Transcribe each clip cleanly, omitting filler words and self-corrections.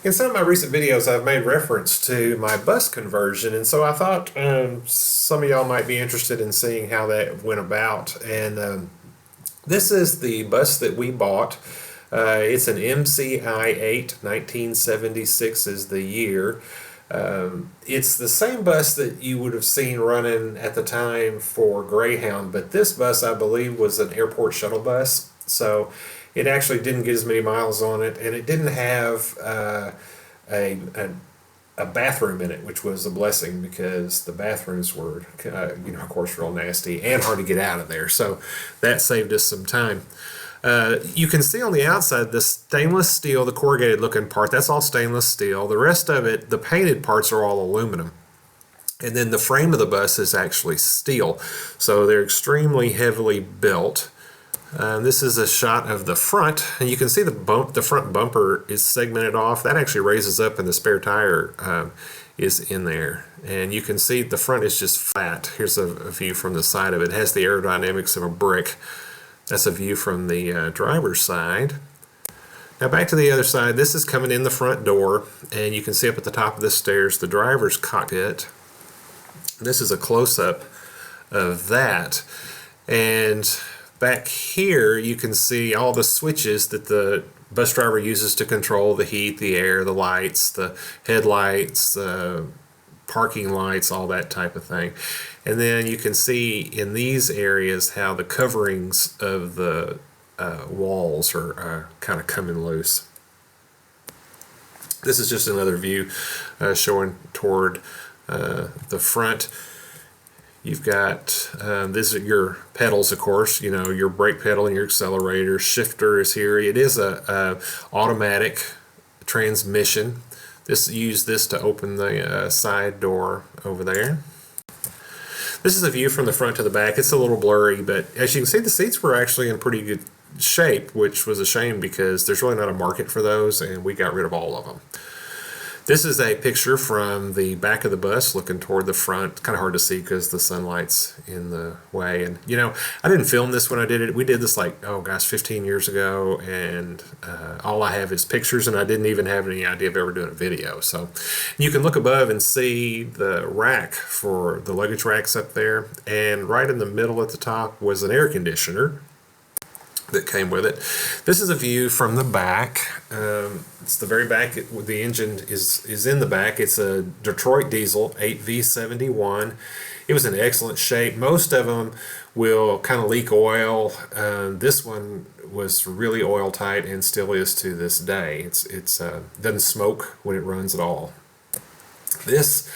In some of my recent videos, I've made reference to my bus conversion, and so I thought some of y'all might be interested in seeing how that went about. And this is the bus that we bought. It's an MCI-8, 1976 is the year. It's the same bus that you would have seen running at the time for Greyhound, but this bus, I believe, was an airport shuttle bus. So it actually didn't get as many miles on it, and it didn't have a bathroom in it, which was a blessing because the bathrooms were, of course, real nasty and hard to get out of there. So that saved us some time. You can see on the outside the stainless steel, the corrugated looking part, that's all stainless steel. The rest of it, the painted parts are all aluminum. And then the frame of the bus is actually steel. So they're extremely heavily built. This is a shot of the front, and you can see the front bumper is segmented off. That actually raises up, and the spare tire is in there. And you can see the front is just flat. Here's a view from the side of it. It has the aerodynamics of a brick. That's a view from the driver's side. Now back to the other side. This is coming in the front door, and you can see up at the top of the stairs the driver's cockpit. This is a close-up of that. And back here you can see all the switches that the bus driver uses to control the heat, the air, the lights, the headlights, the parking lights, all that type of thing. And then you can see in these areas how the coverings of the walls are kind of coming loose. This is just another view showing toward the front. You've got, these are your pedals, of course, your brake pedal and your accelerator. Shifter is here. It is a automatic transmission. Use this to open the side door over there. This is a view from the front to the back. It's a little blurry, but as you can see, the seats were actually in pretty good shape, which was a shame because there's really not a market for those, and we got rid of all of them. This is a picture from the back of the bus looking toward the front. Kind of hard to see because the sunlight's in the way. And I didn't film this when I did it. We did this 15 years ago, and all I have is pictures, and I didn't even have any idea of ever doing a video. So you can look above and see the rack for the luggage racks up there, and right in the middle at the top was an air conditioner that came with it. This is a view from the back. It's the very back. The engine is in the back. It's a Detroit diesel 8V71. It was in excellent shape. Most of them will kind of leak oil. This one was really oil tight and still is to this day. It's doesn't smoke when it runs at all. This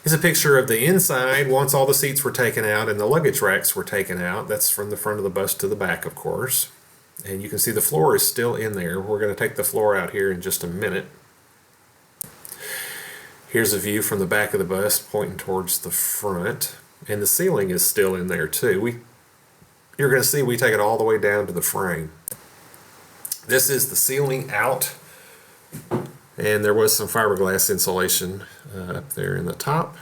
is a picture of the inside once all the seats were taken out and the luggage racks were taken out. That's from the front of the bus to the back, of course. And you can see the floor is still in there. We're going to take the floor out here in just a minute. Here's a view from the back of the bus pointing towards the front. And the ceiling is still in there too. You're going to see we take it all the way down to the frame. This is the ceiling out. And there was some fiberglass insulation up there in the top.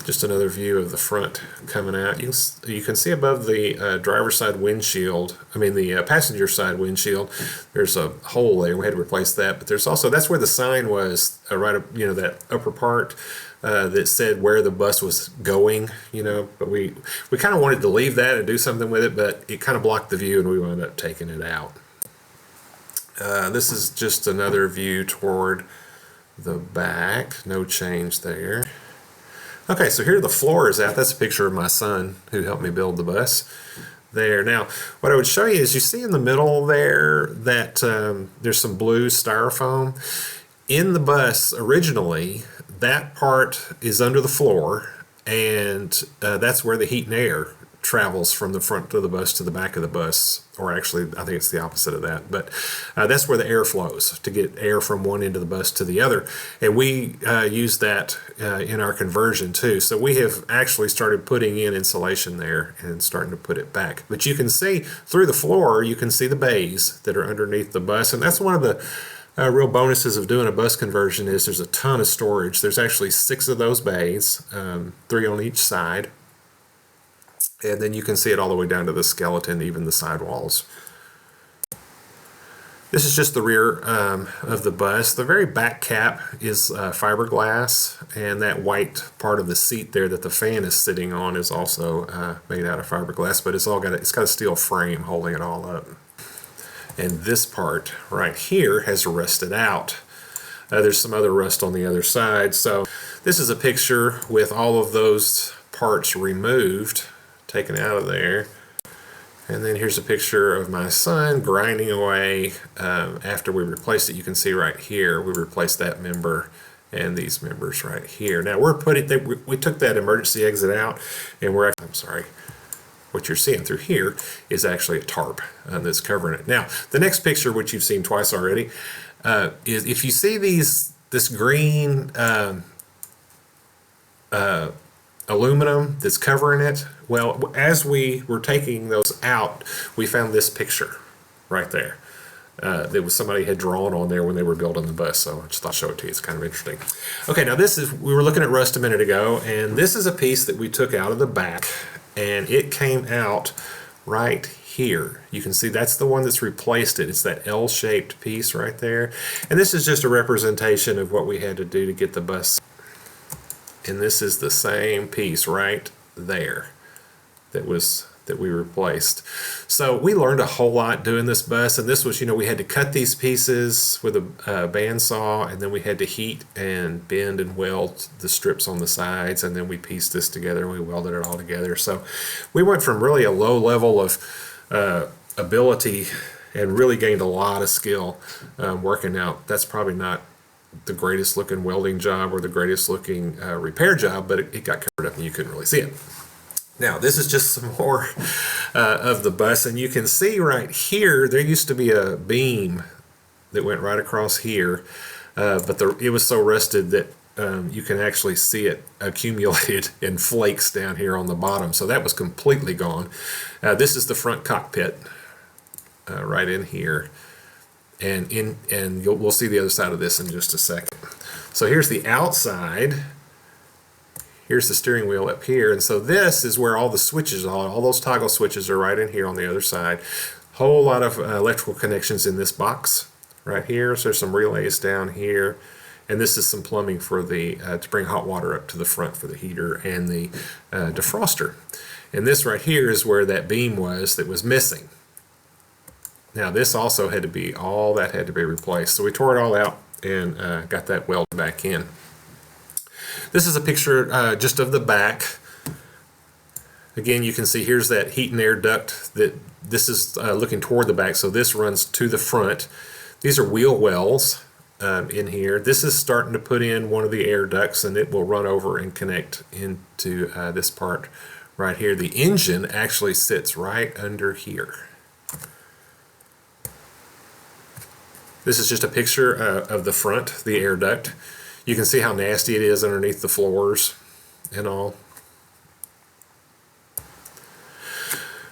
Just another view of the front coming out. You can see above the driver's side windshield, the passenger side windshield, there's a hole there. We had to replace that. But there's also, that's where the sign was, right up, that upper part that said where the bus was going, But we kind of wanted to leave that and do something with it, but it kind of blocked the view and we wound up taking it out. This is just another view toward the back. No change there. Okay, so here the floor is out. That's a picture of my son who helped me build the bus there. Now, what I would show you is you see in the middle there that there's some blue styrofoam. In the bus originally, that part is under the floor, and that's where the heat and air travels from the front of the bus to the back of the bus, or actually I think it's the opposite of that, but that's where the air flows to get air from one end of the bus to the other, and we use that in our conversion too. So we have actually started putting in insulation there and starting to put it back. But you can see through the floor, you can see the bays that are underneath the bus, and that's one of the real bonuses of doing a bus conversion is there's a ton of storage. There's actually 6 of those bays, 3 on each side. And then you can see it all the way down to the skeleton, even the sidewalls. This is just the rear of the bus. The very back cap is fiberglass, and that white part of the seat there that the fan is sitting on is also made out of fiberglass, but it's got a steel frame holding it all up. And this part right here has rusted out. There's some other rust on the other side. So this is a picture with all of those parts removed, taken out of there. And then here's a picture of my son grinding away after we replaced it. You can see right here, we replaced that member and these members right here. Now we took that emergency exit out, and what you're seeing through here is actually a tarp that's covering it. Now, the next picture, which you've seen twice already, is if you see this green aluminum that's covering it. Well, as we were taking those out, we found this picture right there that was somebody had drawn on there when they were building the bus. So I just thought I'd show it to you. It's kind of interesting. Okay, now we were looking at rust a minute ago, and this is a piece that we took out of the back, and it came out right here. You can see that's the one that's replaced it. It's that L-shaped piece right there. And this is just a representation of what we had to do to get the bus. And this is the same piece right there that we replaced. So we learned a whole lot doing this bus, and this was, we had to cut these pieces with a bandsaw, and then we had to heat and bend and weld the strips on the sides, and then we pieced this together and we welded it all together. So we went from really a low level of ability and really gained a lot of skill working out. That's probably not the greatest looking welding job or the greatest looking repair job, but it got covered up and you couldn't really see it. Now, this is just some more of the bus, and you can see right here, there used to be a beam that went right across here, but it was so rusted that you can actually see it accumulated in flakes down here on the bottom. So that was completely gone. This is the front cockpit right in here, and we'll see the other side of this in just a second. So here's the outside. Here's the steering wheel up here, and so this is where all the switches are. All those toggle switches are right in here on the other side. Whole lot of electrical connections in this box right here. So there's some relays down here, and this is some plumbing for the to bring hot water up to the front for the heater and the defroster. And this right here is where that beam was that was missing. Now this also had to be, all that had to be replaced. So we tore it all out and got that welded back in. This is a picture just of the back. Again, you can see here's that heat and air duct this is looking toward the back, so this runs to the front. These are wheel wells in here. This is starting to put in one of the air ducts, and it will run over and connect into this part right here. The engine actually sits right under here. This is just a picture of the front, the air duct. You can see how nasty it is underneath the floors and all.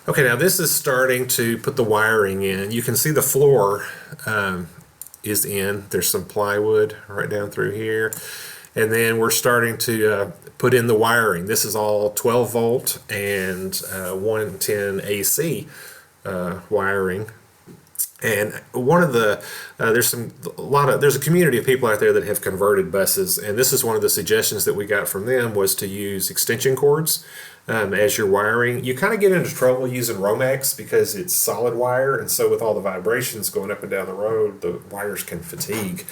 Okay, now this is starting to put the wiring in. You can see the floor is in. There's some plywood right down through here. And then we're starting to put in the wiring. This is all 12 volt and 110 AC wiring. And one of the there's a community of people out there that have converted buses, and this is one of the suggestions that we got from them was to use extension cords as your wiring. You kind of get into trouble using Romex because it's solid wire, and so with all the vibrations going up and down the road, the wires can fatigue.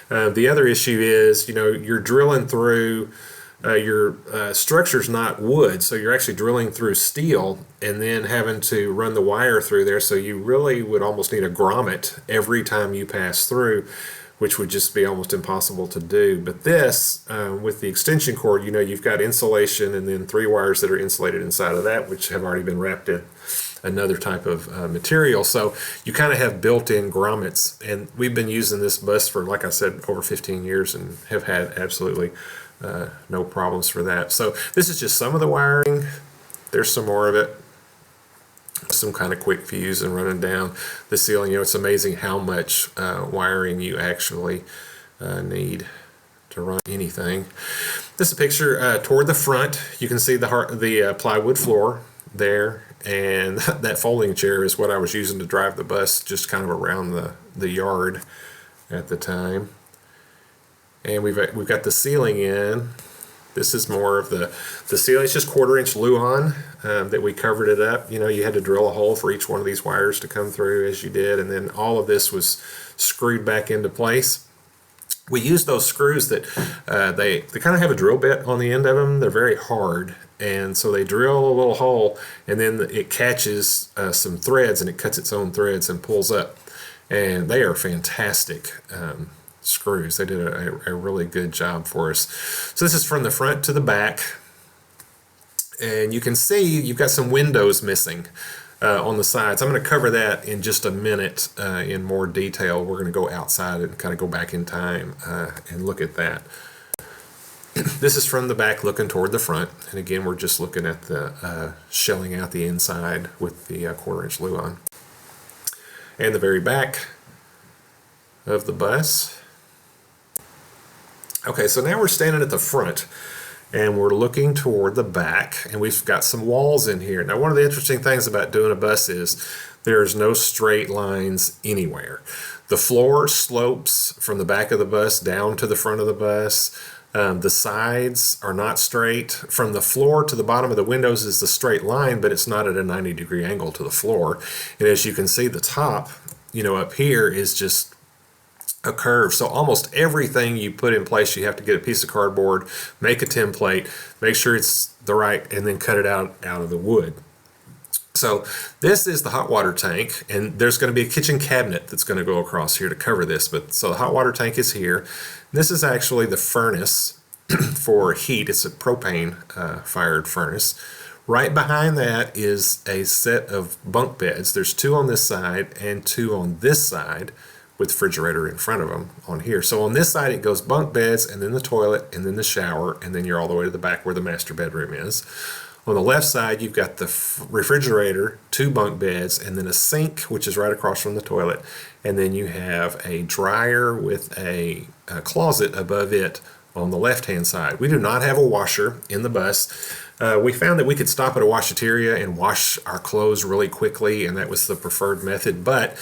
The other issue is, you're drilling through your structure's not wood, so you're actually drilling through steel and then having to run the wire through there, so you really would almost need a grommet every time you pass through, which would just be almost impossible to do. But this, with the extension cord, you've got insulation and then 3 wires that are insulated inside of that, which have already been wrapped in another type of material. So you kind of have built-in grommets, and we've been using this bus for, like I said, over 15 years and have had absolutely no problems for that. So this is just some of the wiring. There's some more of it. Some kind of quick fuse and running down the ceiling. It's amazing how much wiring you actually need to run anything. This is a picture toward the front. You can see the plywood floor there, and that folding chair is what I was using to drive the bus just kind of around the yard at the time. And we've got the ceiling in. This is more of the ceiling. It's just 1/4 inch Luan that we covered it up. You know, you had to drill a hole for each one of these wires to come through as you did, and then all of this was screwed back into place. We use those screws that they kind of have a drill bit on the end of them. They're very hard, and so they drill a little hole, and then it catches some threads, and it cuts its own threads and pulls up. And they are fantastic screws. They did a really good job for us. So this is from the front to the back, and you can see you've got some windows missing on the sides. I'm going to cover that in just a minute in more detail. We're going to go outside and kind of go back in time and look at that. This is from the back looking toward the front, and again we're just looking at the shelling out the inside with the 1/4 inch Luan. And the very back of the bus. Okay, so now we're standing at the front and we're looking toward the back, and we've got some walls in here. Now, one of the interesting things about doing a bus is there's no straight lines anywhere. The floor slopes from the back of the bus down to the front of the bus. The sides are not straight. From the floor to the bottom of the windows is the straight line, but it's not at a 90-degree angle to the floor. And as you can see, the top, you know, up here is just a curve. So almost everything you put in place, you have to get a piece of cardboard, make a template, make sure it's the right, and then cut it out of the wood. So this is the hot water tank, and there's going to be a kitchen cabinet that's going to go across here to cover this. But so the hot water tank is here. This is actually the furnace for heat. It's a propane fired furnace. Right behind that is a set of bunk beds. There's 2 on this side and 2 on this side, with the refrigerator in front of them on here. So on this side it goes bunk beds, and then the toilet, and then the shower, and then you're all the way to the back where the master bedroom is. On the left side you've got the refrigerator, 2 bunk beds, and then a sink, which is right across from the toilet, and then you have a dryer with a closet above it on the left hand side. We do not have a washer in the bus. We found that we could stop at a washateria and wash our clothes really quickly, and that was the preferred method, but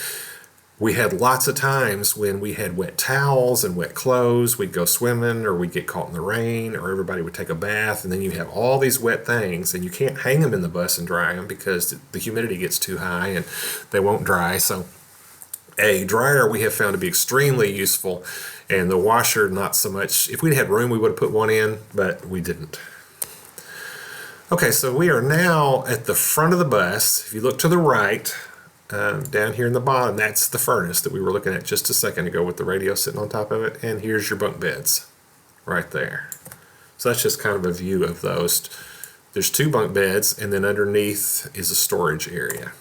we had lots of times when we had wet towels and wet clothes. We'd go swimming, or we'd get caught in the rain, or everybody would take a bath, and then you have all these wet things, and you can't hang them in the bus and dry them because the humidity gets too high and they won't dry. So a dryer we have found to be extremely useful, and the washer not so much. If we'd had room, we would have put one in, but we didn't. Okay, so we are now at the front of the bus. If you look to the right, down here in the bottom, that's the furnace that we were looking at just a second ago with the radio sitting on top of it, and here's your bunk beds right there. So that's just kind of a view of those. There's 2 bunk beds, and then underneath is a storage area.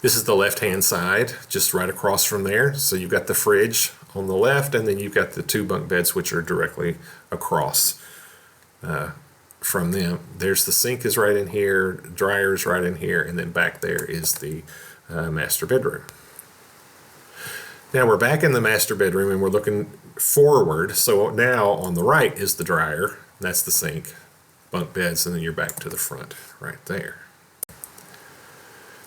This is the left hand side, just right across from there. So you've got the fridge on the left, and then you've got the 2 bunk beds which are directly across from them. There's the sink is right in here, dryer's right in here, and then back there is the master bedroom. Now we're back in the master bedroom and we're looking forward. So now on the right is the dryer, that's the sink, bunk beds, and then you're back to the front right there.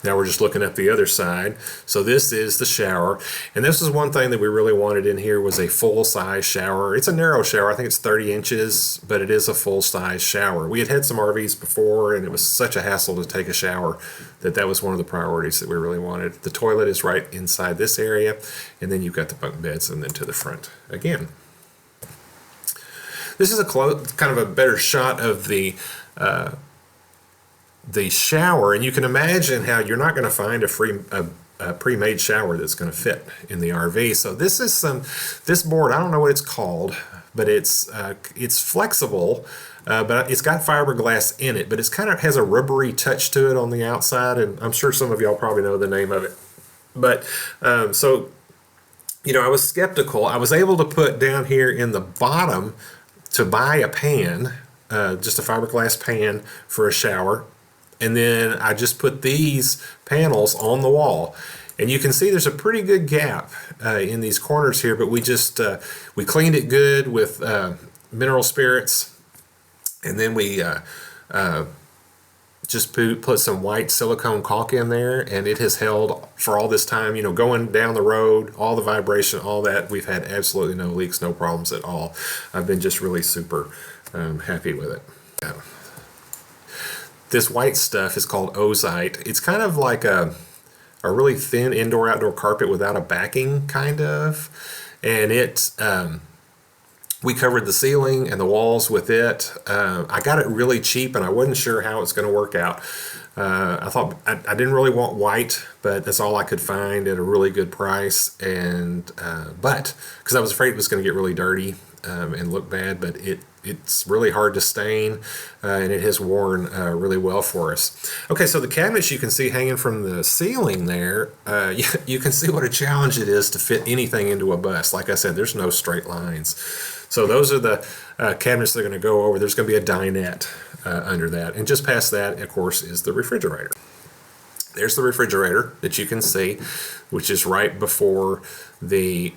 Now we're just looking up the other side. So this is the shower, and this is one thing that we really wanted in here was a full-size shower. It's a narrow shower, I think it's 30 inches, but it is a full-size shower. We had some RVs before, and it was such a hassle to take a shower that was one of the priorities that we really wanted. The toilet is right inside this area, and then you've got the bunk beds, and then to the front again. This is a kind of a better shot of the shower, and you can imagine how you're not going to find a pre-made shower that's going to fit in the RV. So this is this board, I don't know what it's called, but it's flexible, but it's got fiberglass in it, but it's kind of has a rubbery touch to it on the outside, and I'm sure some of y'all probably know the name of it. But so, you know, I was skeptical. I was able to put down here in the bottom to buy a pan, just a fiberglass pan for a shower. And then I just put these panels on the wall, and you can see there's a pretty good gap in these corners here, but we just we cleaned it good with mineral spirits, and then we just put some white silicone caulk in there, and it has held for all this time. You know, going down the road, all the vibration, all that, we've had absolutely no leaks, no problems at all. I've been just really super happy with it. This white stuff is called ozite. It's kind of like a really thin indoor-outdoor carpet without a backing, kind of. And we covered the ceiling and the walls with it. I got it really cheap, and I wasn't sure how it's going to work out. I thought I didn't really want white, but that's all I could find at a really good price. And but because I was afraid it was going to get really dirty and look bad, but it's really hard to stain, and it has worn really well for us. Okay, so the cabinets you can see hanging from the ceiling there, you can see what a challenge it is to fit anything into a bus. Like I said, there's no straight lines. So those are the cabinets they're going to go over. There's going to be a dinette under that. And just past that, of course, is the refrigerator. There's the refrigerator that you can see, which is right before the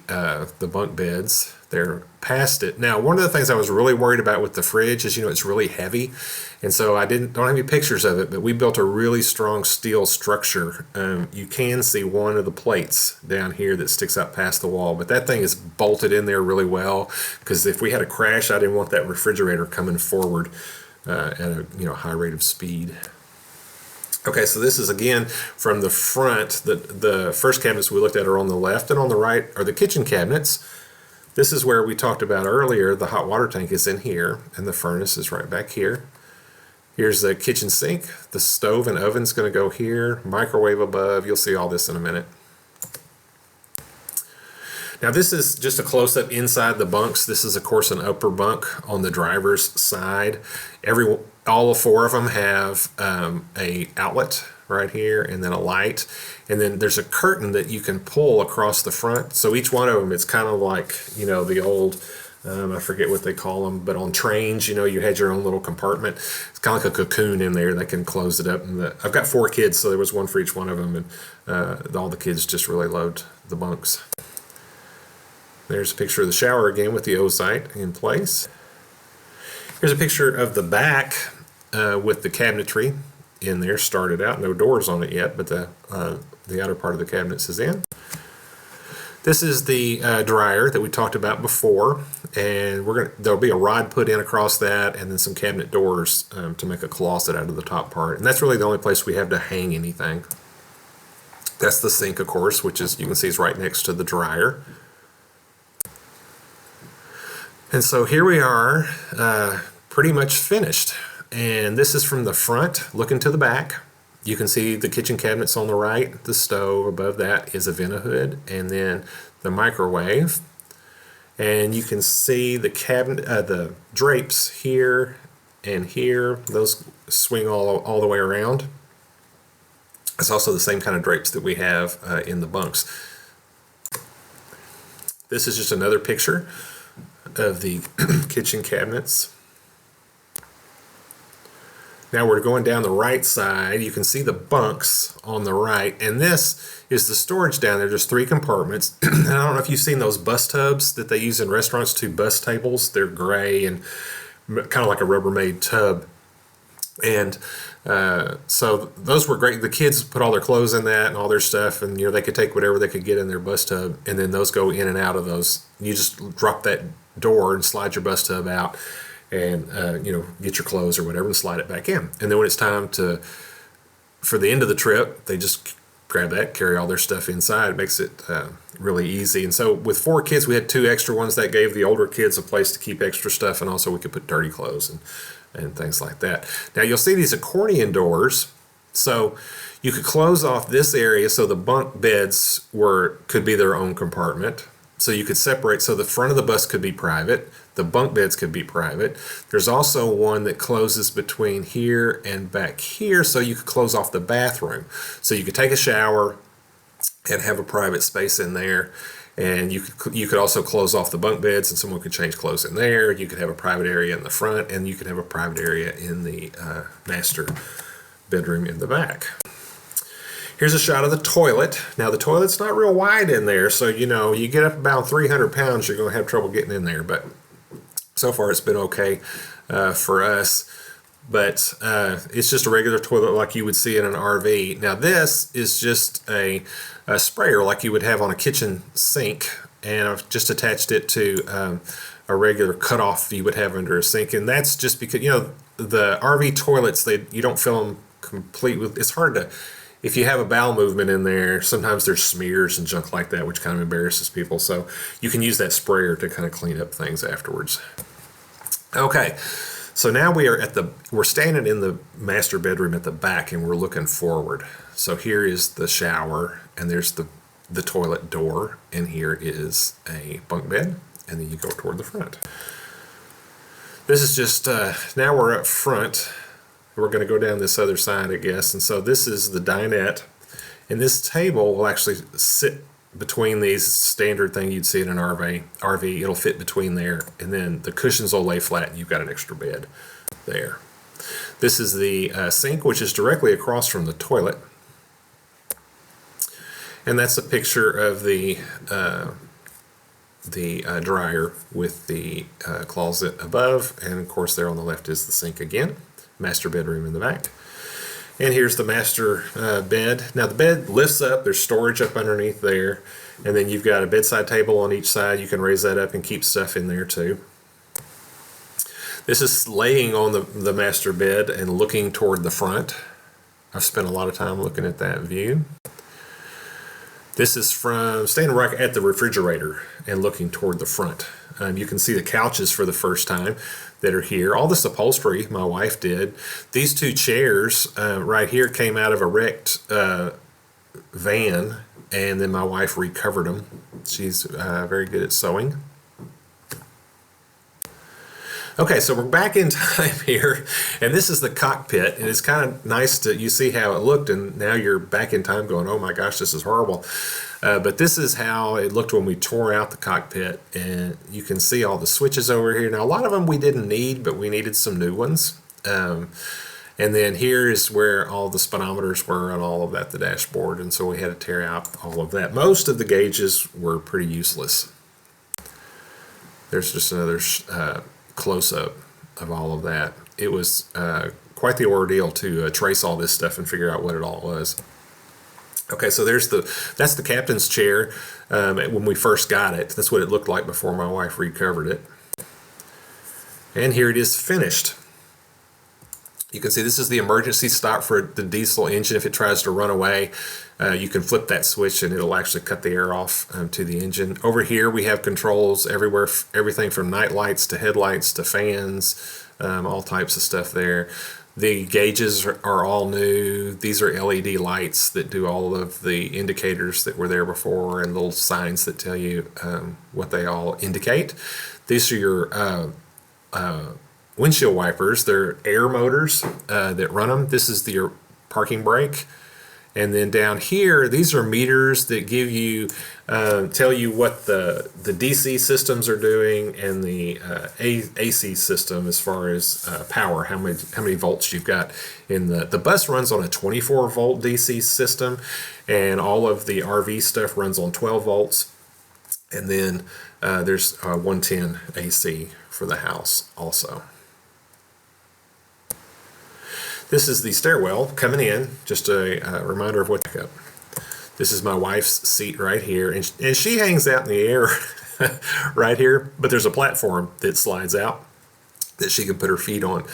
bunk beds. They're past it. Now, one of the things I was really worried about with the fridge is, you know, it's really heavy. And so I don't have any pictures of it, but we built a really strong steel structure. You can see one of the plates down here that sticks up past the wall, but that thing is bolted in there really well, because if we had a crash, I didn't want that refrigerator coming forward at a high rate of speed. Okay, so this is again from the front. The first cabinets we looked at are on the left, and on the right are the kitchen cabinets. This is where we talked about earlier. The hot water tank is in here, and the furnace is right back here. Here's the kitchen sink. The stove and oven's going to go here. Microwave above. You'll see all this in a minute. Now this is just a close-up inside the bunks. This is, of course, an upper bunk on the driver's side. All four of them have a outlet right here, and then a light, and then there's a curtain that you can pull across the front. So each one of them, it's kind of like, you know, the old, I forget what they call them, but on trains, you know, you had your own little compartment. It's kind of like a cocoon in there that can close it up. And I've got 4 kids, so there was one for each one of them, and all the kids just really loved the bunks. There's a picture of the shower again with the ozite in place. Here's a picture of the back with the cabinetry in there, started out. No doors on it yet, but the outer part of the cabinets is in. This is the dryer that we talked about before, and there'll be a rod put in across that, and then some cabinet doors to make a closet out of the top part. And that's really the only place we have to hang anything. That's the sink, of course, which is, you can see, is right next to the dryer. And so here we are, pretty much finished. And this is from the front, looking to the back. You can see the kitchen cabinets on the right. The stove above that is a vent-a-hood, and then the microwave. And you can see the cabinet, the drapes here and here. Those swing all the way around. It's also the same kind of drapes that we have in the bunks. This is just another picture of the kitchen cabinets. Now we're going down the right side. You can see the bunks on the right, and this is the storage down there. There's 3 compartments. And I don't know if you've seen those bus tubs that they use in restaurants, 2 bus tables. They're gray and kind of like a Rubbermaid tub. And so those were great. The kids put all their clothes in that and all their stuff, and they could take whatever they could get in their bus tub, and then those go in and out of those. You just drop that door and slide your bus tub out, and get your clothes or whatever and slide it back in. And then when it's time for the end of the trip, they just grab that, carry all their stuff inside. It makes it really easy. And so with 4 kids, we had 2 extra ones. That gave the older kids a place to keep extra stuff, and also we could put dirty clothes and things like that. Now you'll see these accordion doors. So you could close off this area so the bunk beds could be their own compartment. So you could separate, so the front of the bus could be private, the bunk beds could be private. There's also one that closes between here and back here, so you could close off the bathroom. So you could take a shower and have a private space in there, and you could also close off the bunk beds, and someone could change clothes in there. You could have a private area in the front, and you could have a private area in the master bedroom in the back. Here's a shot of the toilet. Now the toilet's not real wide in there, so you get up about 300 pounds, you're going to have trouble getting in there, but so far it's been okay for us. but it's just a regular toilet like you would see in an RV. Now this is just a sprayer like you would have on a kitchen sink, and I've just attached it to a regular cutoff you would have under a sink, and that's just because, you know, the RV toilets, you don't fill them complete with, it's hard to, if you have a bowel movement in there, sometimes there's smears and junk like that, which kind of embarrasses people. So you can use that sprayer to kind of clean up things afterwards. Okay, so now we're standing in the master bedroom at the back, and we're looking forward. So here is the shower, and there's the toilet door, and here is a bunk bed, and then you go toward the front. This is just, now we're up front. We're going to go down this other side, I guess. And so this is the dinette, and this table will actually sit between these, standard thing you'd see in an RV. It'll fit between there, and then the cushions will lay flat, and you've got an extra bed there. This is the sink, which is directly across from the toilet, and that's a picture of the dryer with the closet above, and of course there on the left is the sink again. Master bedroom in the back. And here's the master bed. Now the bed lifts up, there's storage up underneath there, and then you've got a bedside table on each side. You can raise that up and keep stuff in there too. This is laying on the master bed and looking toward the front. I've spent a lot of time looking at that view. This is from standing right at the refrigerator and looking toward the front. You can see the couches for the first time that are here. All this upholstery my wife did. These two chairs right here came out of a wrecked van, and then my wife recovered them. She's very good at sewing. Okay, so we're back in time here, and this is the cockpit, and it's kind of nice to, you see how it looked, and now you're back in time going, oh my gosh, this is horrible. But this is how it looked when we tore out the cockpit, and you can see all the switches over here. Now, a lot of them we didn't need, but we needed some new ones. And then here is where all the speedometers were and all of that, the dashboard, and so we had to tear out all of that. Most of the gauges were pretty useless. There's just another close-up of all of that. It was quite the ordeal to trace all this stuff and figure out what it all was. Okay, so that's the captain's chair when we first got it. That's what it looked like before my wife recovered it. And here it is finished. You can see this is the emergency stop for the diesel engine. If it tries to run away, you can flip that switch and it'll actually cut the air off to the engine. Over here we have controls everywhere, everything from night lights to headlights to fans, all types of stuff there. The gauges are all new. These are LED lights that do all of the indicators that were there before, and little signs that tell you what they all indicate. These are your windshield wipers. They're air motors that run them. This is your parking brake. And then down here, these are meters that give you, tell you what the DC systems are doing, and the AC system as far as power, how many volts you've got in the bus runs on a 24 volt DC system, and all of the RV stuff runs on 12 volts. And then there's 110 AC for the house also. This is the stairwell coming in, just a reminder of what's up. This is my wife's seat right here, and she hangs out in the air right here, but there's a platform that slides out that she can put her feet on.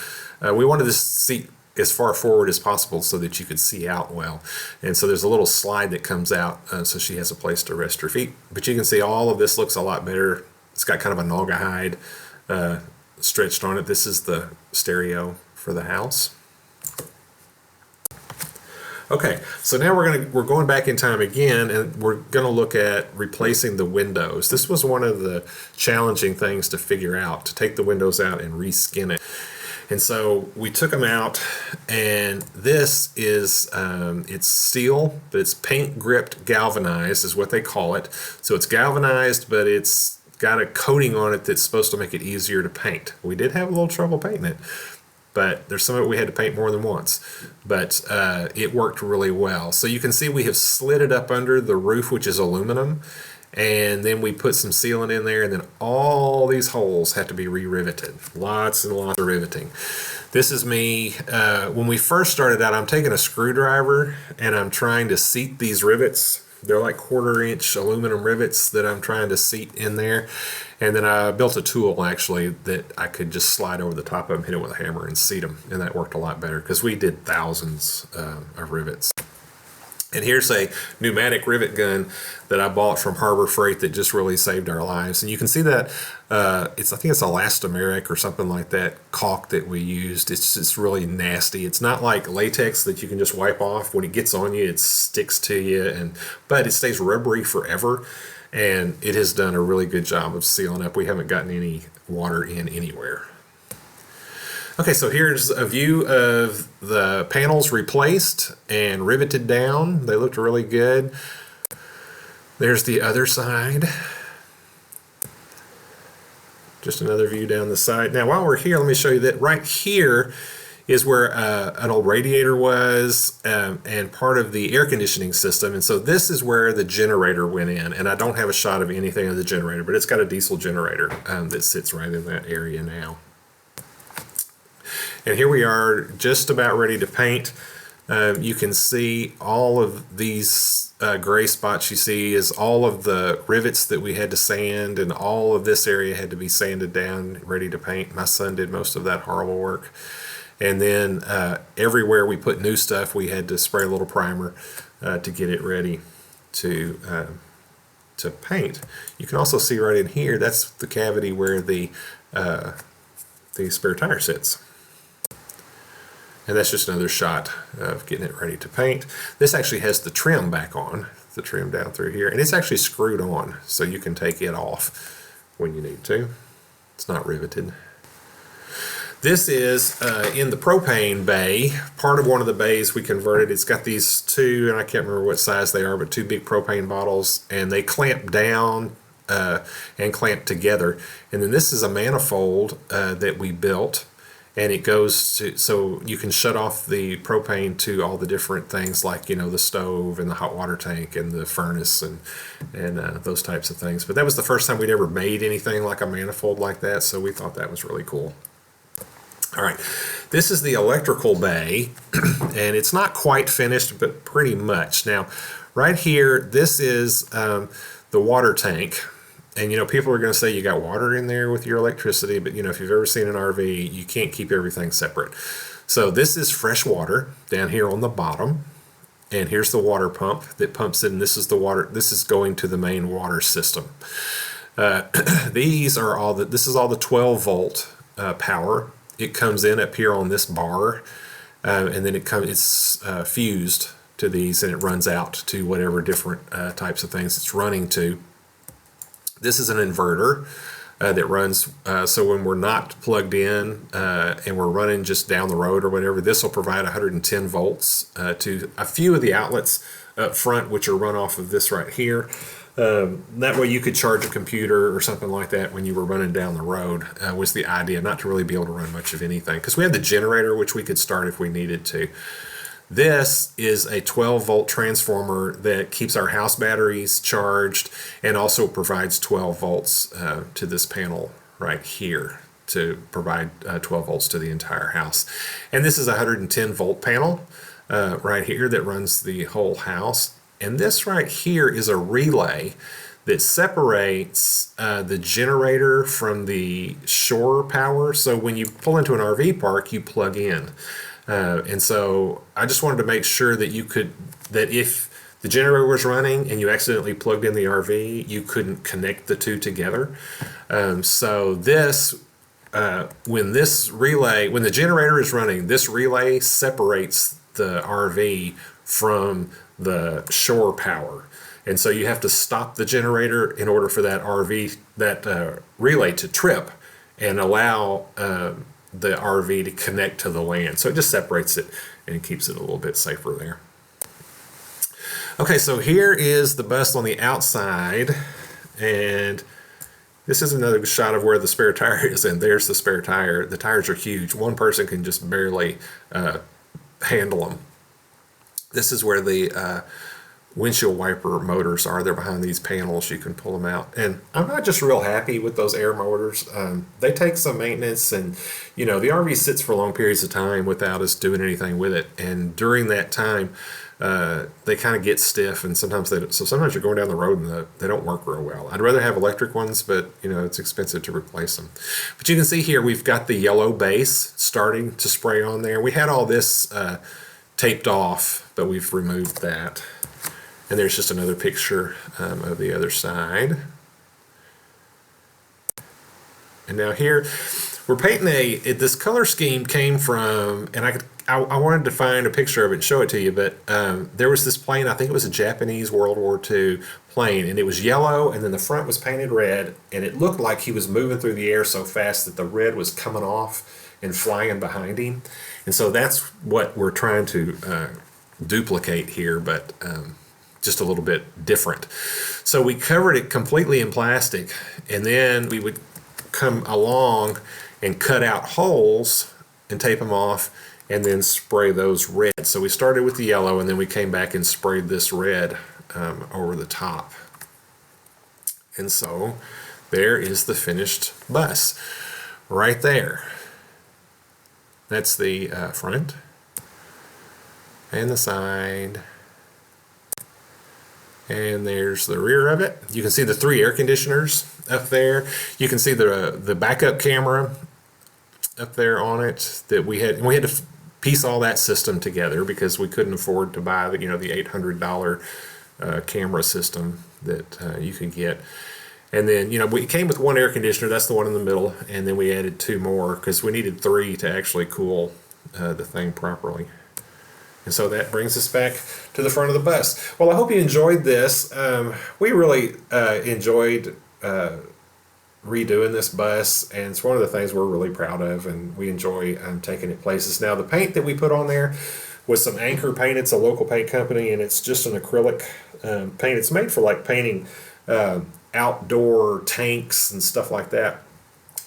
We wanted this seat as far forward as possible so that you could see out well, and so there's a little slide that comes out so she has a place to rest her feet. But you can see all of this looks a lot better. It's got kind of a naugahyde stretched on it. This is the stereo for the house. Okay, so now we're going back in time again, and we're going to look at replacing the windows. This was one of the challenging things to figure out, to take the windows out and reskin it. And so we took them out, and this is it's steel, but it's paint gripped galvanized is what they call it. So it's galvanized, but it's got a coating on it that's supposed to make it easier to paint. We did have a little trouble painting it, but there's some of it we had to paint more than once, but it worked really well. So you can see we have slid it up under the roof, which is aluminum, and then we put some sealant in there, and then all these holes have to be re-riveted. Lots and lots of riveting. This is me when we first started out. I'm taking a screwdriver and I'm trying to seat these rivets. They're like 1/4 inch aluminum rivets that I'm trying to seat in there. And then I built a tool actually that I could just slide over the top of them, hit it with a hammer and seat them. And that worked a lot better because we did thousands of rivets. And here's a pneumatic rivet gun that I bought from Harbor Freight that just really saved our lives. And you can see that I think it's elastomeric or something like that caulk that we used. It's just really nasty. It's not like latex that you can just wipe off. When it gets on you, it sticks to you, but it stays rubbery forever. And it has done a really good job of sealing up. We haven't gotten any water in anywhere. Okay, so here's a view of the panels replaced and riveted down. They looked really good. There's the other side. Just another view down the side. Now, while we're here, let me show you that right here is where an old radiator was and part of the air conditioning system. And so this is where the generator went in. And I don't have a shot of anything of the generator, but it's got a diesel generator that sits right in that area now. And here we are just about ready to paint. You can see all of these gray spots you see is all of the rivets that we had to sand, and all of this area had to be sanded down, ready to paint. My son did most of that horrible work. And then everywhere we put new stuff, we had to spray a little primer to get it ready to paint. You can also see right in here, that's the cavity where the spare tire sits. And that's just another shot of getting it ready to paint. This actually has the trim back on, the trim down through here, and it's actually screwed on, so you can take it off when you need to. It's not riveted. This is in the propane bay. Part of one of the bays we converted. It's got these two, and I can't remember what size they are, but two big propane bottles, and they clamp down and clamp together. And then this is a manifold that we built. And it goes to, so you can shut off the propane to all the different things like, you know, the stove and the hot water tank and the furnace and those types of things. But that was the first time we'd ever made anything like a manifold like that, so we thought that was really cool. All right, this is the electrical bay, and it's not quite finished, but pretty much. Now, right here, this is the water tank. And, you know, people are going to say you got water in there with your electricity, but, you know, if you've ever seen an RV, you can't keep everything separate. So this is fresh water down here on the bottom, and here's the water pump that pumps in. This is the water. This is going to the main water system. This is all the 12-volt power. It comes in up here on this bar, and then it's fused to these, and it runs out to whatever different types of things it's running to. This is an inverter that runs, so when we're not plugged in and we're running just down the road or whatever, this will provide 110 volts to a few of the outlets up front, which are run off of this right here. That way you could charge a computer or something like that when you were running down the road, was the idea, not to really be able to run much of anything. Because we had the generator, which we could start if we needed to. This is a 12-volt transformer that keeps our house batteries charged and also provides 12 volts to this panel right here to provide 12 volts to the entire house. And this is a 110-volt panel right here that runs the whole house. And this right here is a relay that separates the generator from the shore power. So when you pull into an RV park, you plug in. And so I just wanted to make sure that that if the generator was running and you accidentally plugged in the RV, you couldn't connect the two together. So this, when the generator is running, this relay separates the RV from the shore power. And so you have to stop the generator in order for that relay to trip and allow the RV to connect to the land. So it just separates it and keeps it a little bit safer there. Okay, so here is the bus on the outside, and this is another shot of where the spare tire is, and there's the spare tire. The tires are huge. One person can just barely handle them. This is where the windshield wiper motors are. They're behind these panels. You can pull them out. And I'm not just real happy with those air motors. They take some maintenance, and the RV sits for long periods of time without us doing anything with it. And during that time, they kind of get stiff, and sometimes sometimes you're going down the road and they don't work real well. I'd rather have electric ones, but it's expensive to replace them. But you can see here we've got the yellow base starting to spray on there. We had all this taped off, but we've removed that. And there's just another picture of the other side. And now here we're painting this color scheme came from, and I wanted to find a picture of it and show it to you, but there was this plane, I think it was a Japanese World War II plane, and it was yellow, and then the front was painted red, and it looked like he was moving through the air so fast that the red was coming off and flying behind him. And so that's what we're trying to duplicate here, but just a little bit different. So we covered it completely in plastic, and then we would come along and cut out holes and tape them off and then spray those red. So we started with the yellow, and then we came back and sprayed this red over the top. And so there is the finished bus right there. That's the front and the side. And there's the rear of it. You can see the 3 air conditioners up there. You can see the backup camera up there on it that we had to piece all that system together because we couldn't afford to buy the $800 camera system that you could get. And then we came with 1 air conditioner. That's the one in the middle, and then we added 2 more because we needed 3 to actually cool the thing properly. And so that brings us back to the front of the bus. Well, I hope you enjoyed this. We really enjoyed redoing this bus, and it's one of the things we're really proud of, and we enjoy taking it places. Now, the paint that we put on there was some Anchor paint. It's a local paint company, and it's just an acrylic paint. It's made for like painting outdoor tanks and stuff like that.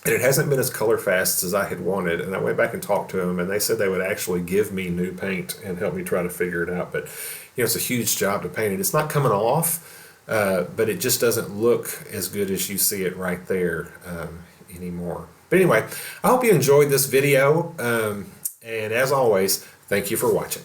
And it hasn't been as color fast as I had wanted, and I went back and talked to them, and they said they would actually give me new paint and help me try to figure it out. But it's a huge job to paint it. It's not coming off, but it just doesn't look as good as you see it right there anymore. But anyway, I hope you enjoyed this video, and as always, thank you for watching.